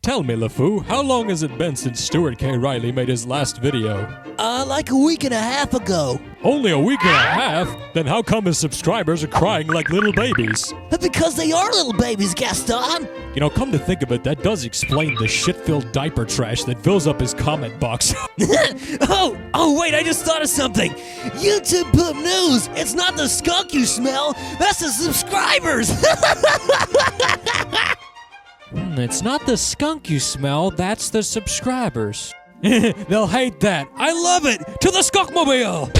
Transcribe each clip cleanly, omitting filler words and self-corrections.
Tell me, LeFou, how long has it been since Stuart K. Riley made his last video? Like a week and a half ago. Only a week and a half? Then how come his subscribers are crying like little babies? Because they are little babies, Gaston. You know, come to think of it, that does explain the shit-filled diaper trash that fills up his comment box. Oh, wait, I just thought of something. YouTube Poop News. It's not the skunk you smell. That's the subscribers. It's not the skunk you smell, that's the subscribers. They'll hate that. I love it! To the skunkmobile!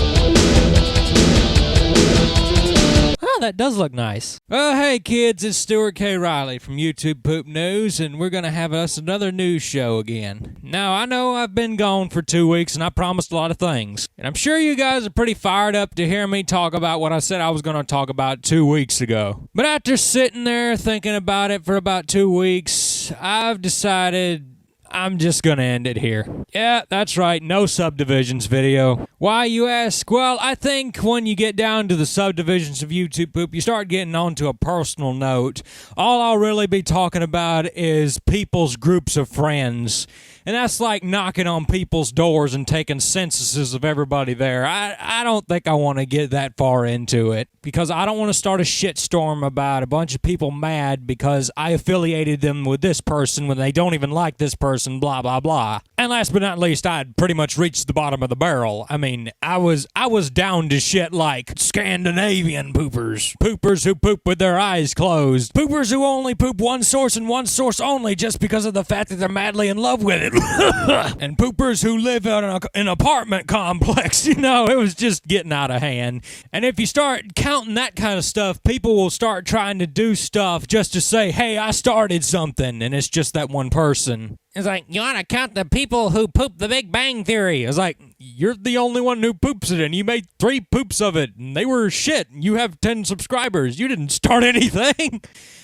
Oh, that does look nice. Oh, hey kids, it's Stuart K. Riley from YouTube Poop News, and we're gonna have us another news show again. Now, I know I've been gone for 2 weeks, and I promised a lot of things. And I'm sure you guys are pretty fired up to hear me talk about what I said I was gonna talk about 2 weeks ago. But after sitting there thinking about it for about 2 weeks, I've decided I'm just gonna end it here. Yeah, that's right, no subdivisions video. Why, you ask? Well, I think when you get down to the subdivisions of YouTube Poop, you start getting onto a personal note. All I'll really be talking about is people's groups of friends. And that's like knocking on people's doors and taking censuses of everybody there. I don't think I want to get that far into it, because I don't want to start a shitstorm about a bunch of people mad because I affiliated them with this person when they don't even like this person, blah, blah, blah. And last but not least, I'd pretty much reached the bottom of the barrel. I mean, I was down to shit like Scandinavian poopers. Poopers who poop with their eyes closed. Poopers who only poop one source and one source only just because of the fact that they're madly in love with it. And poopers who live in an apartment complex. You know, it was just getting out of hand. And if you start counting that kind of stuff, people will start trying to do stuff just to say, hey, I started something, and it's just that one person. It's like, you ought to count the people who poop the Big Bang Theory. It's like, you're the only one who poops it, and you made 3 poops of it, and they were shit. You have 10 subscribers. You didn't start anything.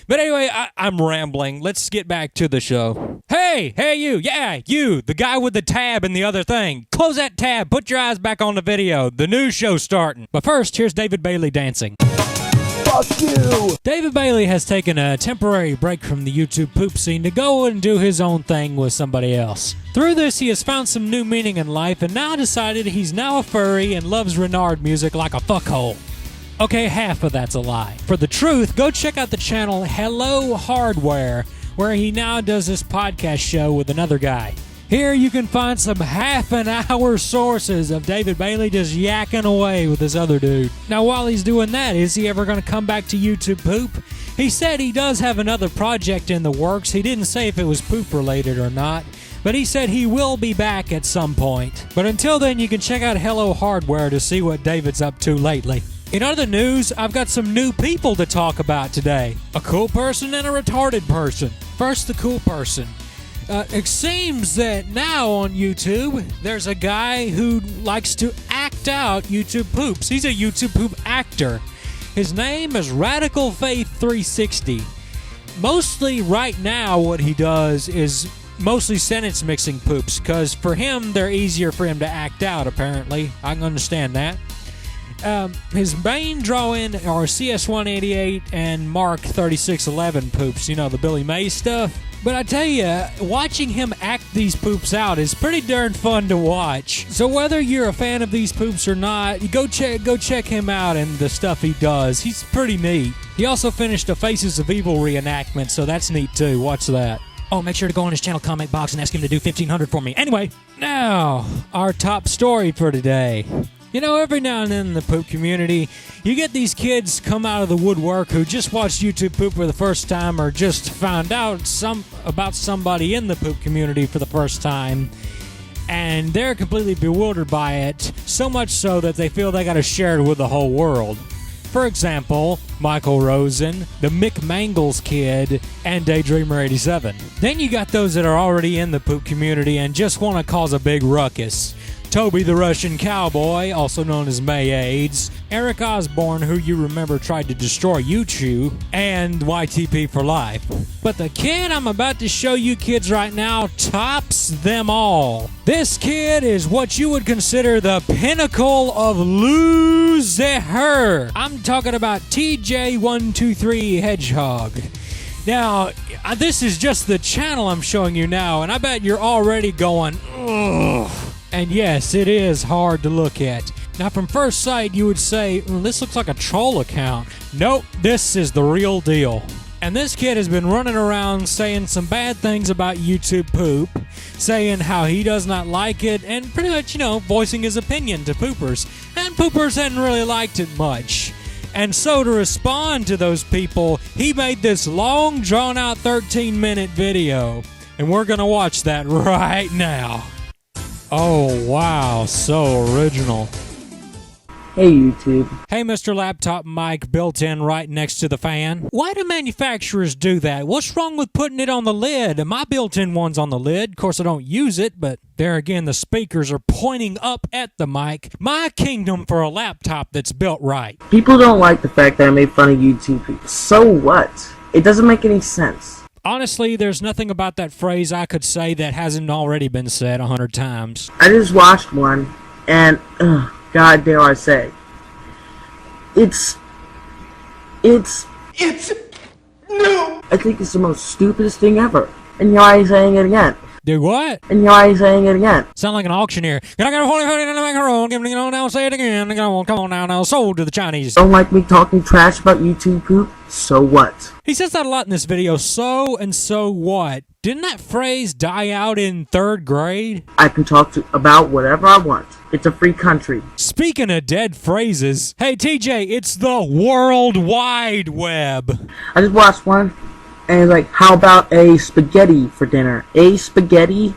But anyway, I'm rambling. Let's get back to the show. Hey, you. Yeah, you, the guy with the tab and the other thing. Close that tab. Put your eyes back on the video. The news show's starting. But first, here's David Bailey dancing. Fuck you. David Bailey has taken a temporary break from the YouTube poop scene to go and do his own thing with somebody else. Through this, he has found some new meaning in life and now decided he's now a furry and loves Renard music like a fuckhole. Okay, half of that's a lie. For the truth, go check out the channel Hello Hardware, where he now does this podcast show with another guy. Here you can find some half-an-hour sources of David Bailey just yakking away with this other dude. Now, while he's doing that, is he ever going to come back to YouTube Poop? He said he does have another project in the works. He didn't say if it was poop-related or not, but he said he will be back at some point. But until then, you can check out Hello Hardware to see what David's up to lately. In other news, I've got some new people to talk about today. A cool person and a retarded person. First, the cool person. It seems that now on YouTube, there's a guy who likes to act out YouTube poops. He's a YouTube poop actor. His name is Radical Faith 360. Mostly right now what he does is mostly sentence mixing poops, because for him, they're easier for him to act out, apparently. I can understand that. His main draw-in are CS188 and Mark 3611 poops, you know, the Billy Mays stuff. But I tell you, watching him act these poops out is pretty darn fun to watch. So whether you're a fan of these poops or not, go check him out and the stuff he does. He's pretty neat. He also finished a Faces of Evil reenactment, so that's neat too. Watch that. Oh, make sure to go on his channel comment box and ask him to do 1,500 for me. Anyway, now, our top story for today. You know, every now and then in the poop community, you get these kids come out of the woodwork who just watched YouTube Poop for the first time or just found out about somebody in the poop community for the first time, and they're completely bewildered by it, so much so that they feel they got to share it with the whole world. For example, Michael Rosen, the Mick Mangles kid, and Daydreamer87. Then you got those that are already in the poop community and just want to cause a big ruckus. Toby the Russian Cowboy, also known as May AIDS, Eric Osborne, who you remember tried to destroy YouTube, and YTP for life. But the kid I'm about to show you kids right now tops them all. This kid is what you would consider the pinnacle of loser. I'm talking about TJ123 Hedgehog. Now, this is just the channel I'm showing you now, and I bet you're already going, ugh. And yes, it is hard to look at. Now, from first sight, you would say, this looks like a troll account. Nope, this is the real deal. And this kid has been running around saying some bad things about YouTube poop, saying how he does not like it, and pretty much, voicing his opinion to poopers. And poopers hadn't really liked it much. And so to respond to those people, he made this long, drawn-out 13-minute video. And we're gonna watch that right now. Oh, wow, so original. Hey YouTube. Hey, Mr. Laptop Mic, built in right next to the fan. Why do manufacturers do that? What's wrong with putting it on the lid? My built-in one's on the lid. Of course, I don't use it, but there again, the speakers are pointing up at the mic. My kingdom for a laptop that's built right. People don't like the fact that I made fun of YouTube. So what? It doesn't make any sense. Honestly, there's nothing about that phrase I could say that hasn't already been said 100 times. I just watched one, and God dare I say, it's no. I think it's the most stupidest thing ever. And you're already saying it again. Do what? And you're already saying it again. Sound like an auctioneer. Can I get a 40 in the macaron? Give me, now say it again. Come on now, sold to the Chinese. Don't like me talking trash about YouTube poop? So what? He says that a lot in this video. So and so what? Didn't that phrase die out in 3rd grade? I can talk about whatever I want. It's a free country. Speaking of dead phrases, hey TJ, it's the World Wide Web. I just watched one, and it's like, how about a spaghetti for dinner? A spaghetti?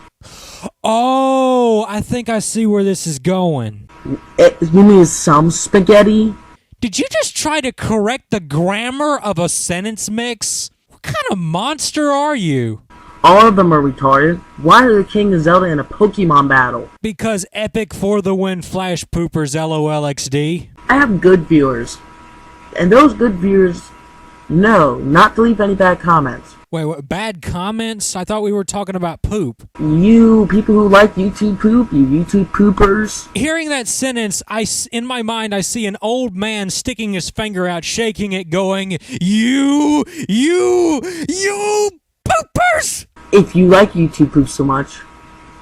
Oh, I think I see where this is going. You mean some spaghetti? Did you just try to correct the grammar of a sentence mix? What kind of monster are you? All of them are retarded. Why are the King of Zelda in a Pokemon battle? Because epic for the win, Flash Poopers, LOLXD. I have good viewers. And those good viewers know not to leave any bad comments. Wait, what, bad comments? I thought we were talking about poop. You people who like YouTube poop, you YouTube poopers. Hearing that sentence, in my mind, I see an old man sticking his finger out, shaking it, going, you poopers! If you like YouTube poop so much,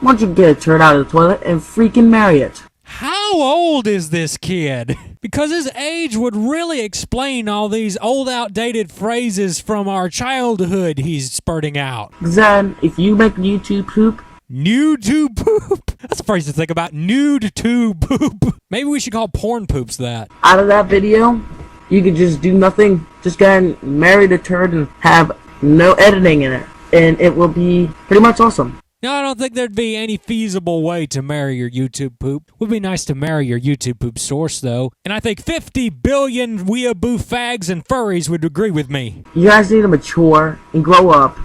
why don't you get a turd out of the toilet and freaking marry it? How old is this kid? Because his age would really explain all these old, outdated phrases from our childhood he's spurting out. Then, if you make YouTube poop... Nude to poop? That's a phrase to think about. Nude to poop. Maybe we should call porn poops that. Out of that video, you could just do nothing. Just go ahead and marry the turd and have no editing in it. And it will be pretty much awesome. No, I don't think there'd be any feasible way to marry your YouTube poop. Would be nice to marry your YouTube poop source, though. And I think 50 billion weeaboo fags and furries would agree with me. You guys need to mature and grow up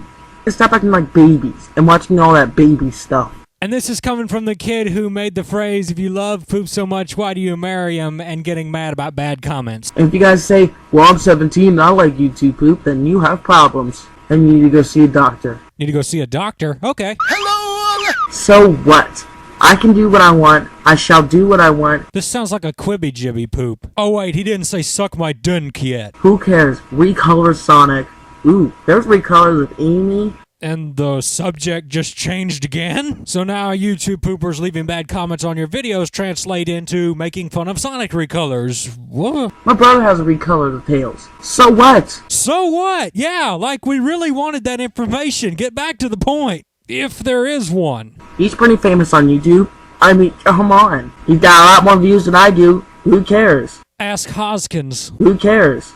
and stop acting like babies and watching all that baby stuff. And this is coming from the kid who made the phrase, if you love poop so much, why do you marry him, and getting mad about bad comments. And if you guys say, well, I'm 17 and I like YouTube poop, then you have problems. And you need to go see a doctor. Need to go see a doctor? Okay. Hello! So what? I can do what I want. I shall do what I want. This sounds like a quibby jibby poop. Oh wait, he didn't say suck my dunk yet. Who cares? Recolor Sonic. Ooh, there's recolors of Amy. And the subject just changed again? So now YouTube poopers leaving bad comments on your videos translate into making fun of Sonic recolors. What? My brother has a recolor of Tails. So what? So what? Yeah, like we really wanted that information. Get back to the point. If there is one. He's pretty famous on YouTube. I mean, come on. He's got a lot more views than I do. Who cares? Ask Hoskins. Who cares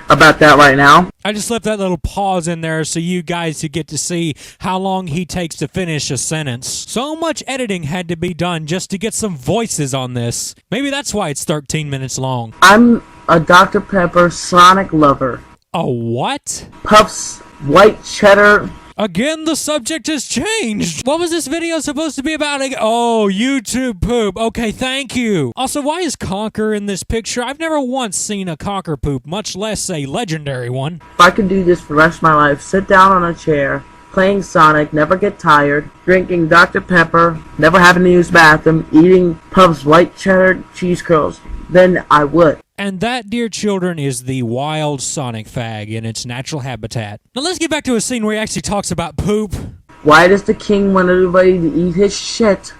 about that right now? I just left that little pause in there so you guys could get to see how long he takes to finish a sentence. So much editing had to be done just to get some voices on this. Maybe that's why it's 13 minutes long. I'm a Dr. Pepper Sonic lover. A what? Puffs, white cheddar. Again, the subject has changed. What was this video supposed to be about? Oh, YouTube poop. Okay, thank you. Also, why is Conker in this picture? I've never once seen a Conker poop, much less a legendary one. If I could do this for the rest of my life, sit down on a chair, playing Sonic, never get tired, drinking Dr. Pepper, never having to use the bathroom, eating Puff's white cheddar cheese curls, then I would. And that, dear children, is the wild sonic fag in its natural habitat. Now let's get back to a scene where he actually talks about poop. Why does the king want everybody to eat his shit?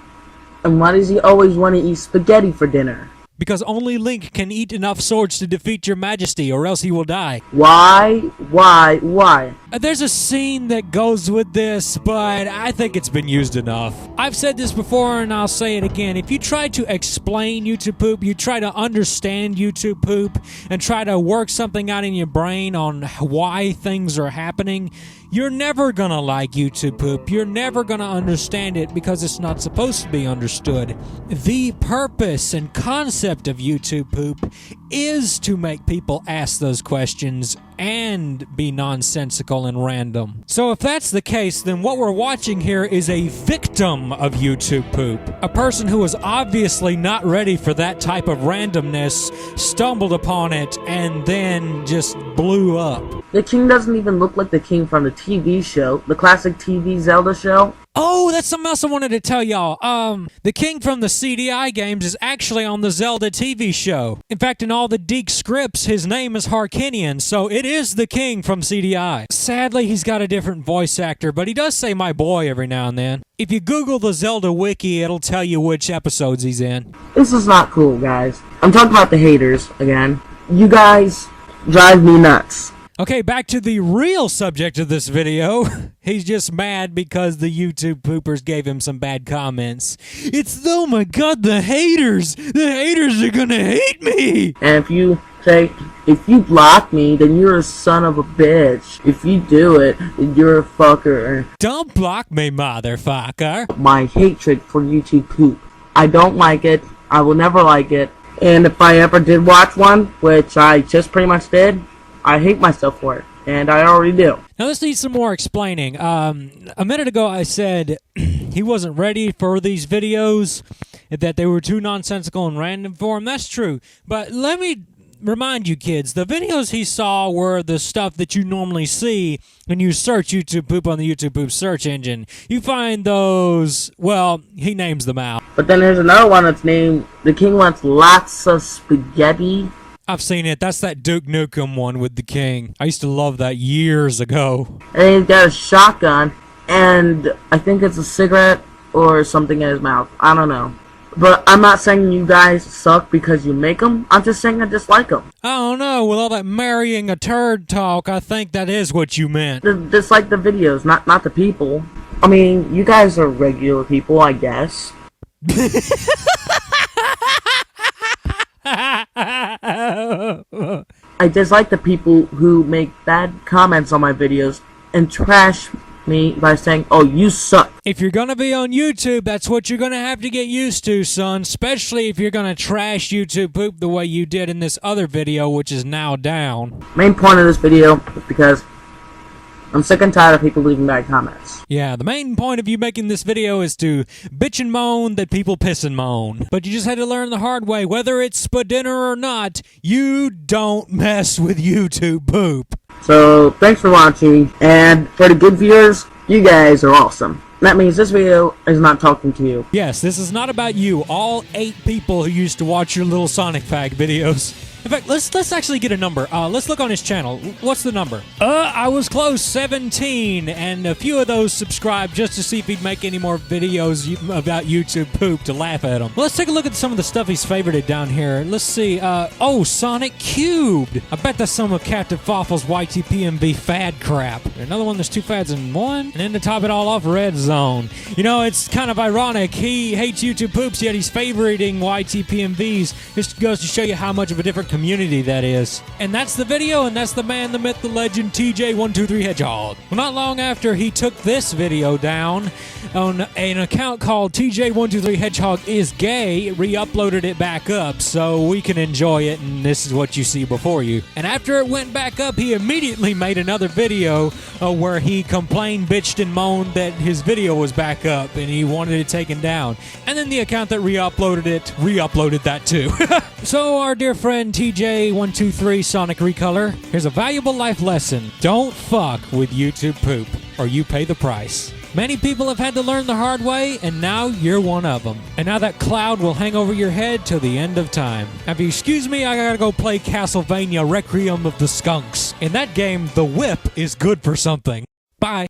And why does he always want to eat spaghetti for dinner? Because only Link can eat enough swords to defeat your majesty, or else he will die. Why? Why? There's a scene that goes with this, but I think it's been used enough. I've said this before, and I'll say it again. If you try to explain YouTube poop, you try to understand YouTube poop, and try to work something out in your brain on why things are happening, you're never gonna like YouTube poop. You're never gonna understand it because it's not supposed to be understood. The purpose and concept of YouTube poop is to make people ask those questions and be nonsensical and random. So if that's the case, then what we're watching here is a victim of YouTube poop. A person who was obviously not ready for that type of randomness stumbled upon it and then just blew up. The king doesn't even look like the king from the TV show, the classic TV Zelda show. Oh, that's something else I wanted to tell y'all. The king from the CDI games is actually on the Zelda TV show. In fact, in all the Deke scripts, his name is Harkinian, so it is the king from CDI. Sadly, he's got a different voice actor, but he does say my boy every now and then. If you Google the Zelda wiki, it'll tell you which episodes he's in. This is not cool, guys. I'm talking about the haters again. You guys drive me nuts. Okay, back to the real subject of this video. He's just mad because the YouTube poopers gave him some bad comments. Oh my god, the haters! The haters are gonna hate me! And if you say, if you block me, then you're a son of a bitch. If you do it, then you're a fucker. Don't block me, motherfucker. My hatred for YouTube poop. I don't like it. I will never like it. And if I ever did watch one, which I just pretty much did, I hate myself for it, and I already do. Now this needs some more explaining. A minute ago I said he wasn't ready for these videos, that they were too nonsensical and random for him. That's true, but let me remind you kids, the videos he saw were the stuff that you normally see when you search YouTube poop on the YouTube poop search engine. You find those, well, he names them out. But then there's another one that's named, The King Wants Lots of Spaghetti. I've seen it. That's that Duke Nukem one with the king. I used to love that years ago. And he's got a shotgun, and I think it's a cigarette or something in his mouth. I don't know. But I'm not saying you guys suck because you make them. I'm just saying I dislike them. I don't know. With all that marrying a turd talk, I think that is what you meant. Dislike the videos, not the people. I mean, you guys are regular people, I guess. I dislike the people who make bad comments on my videos and trash me by saying, oh, you suck. If you're gonna be on YouTube, that's what you're gonna have to get used to, son. Especially if you're gonna trash YouTube poop the way you did in this other video, which is now down. Main point of this video is because I'm sick and tired of people leaving bad comments. Yeah, the main point of you making this video is to bitch and moan that people piss and moan. But you just had to learn the hard way, whether it's for dinner or not, you don't mess with YouTube poop. So, thanks for watching, and for the good viewers, you guys are awesome. That means this video is not talking to you. Yes, this is not about you, all 8 people who used to watch your little Sonic Fag videos. In fact, let's actually get a number. Let's look on his channel. What's the number? I was close, 17, and a few of those subscribed just to see if he'd make any more videos about YouTube poop to laugh at him. Well, let's take a look at some of the stuff he's favorited down here. Let's see. Oh, Sonic Cubed. I bet that's some of Captain Fawful's YTPMV fad crap. Another one, there's 2 fads in one. And then to top it all off, Red Zone. You know, it's kind of ironic. He hates YouTube poops, yet he's favoriting YTPMVs. Just goes to show you how much of a different community that is. And that's the video, and that's the man, the myth, the legend, TJ123 Hedgehog. Well, not long after he took this video down on an account called TJ123 Hedgehog is Gay, re-uploaded it back up so we can enjoy it, and this is what you see before you. And after it went back up, he immediately made another video where he complained, bitched, and moaned that his video was back up and he wanted it taken down. And then the account that re-uploaded it re-uploaded that too. So our dear friend TJ123 Sonic Recolor, here's a valuable life lesson. Don't fuck with YouTube poop or you pay the price. Many people have had to learn the hard way, and now you're one of them. And now that cloud will hang over your head till the end of time. Now, if you excuse me, I gotta go play Castlevania Requiem of the Skunks. In that game, the whip is good for something. Bye.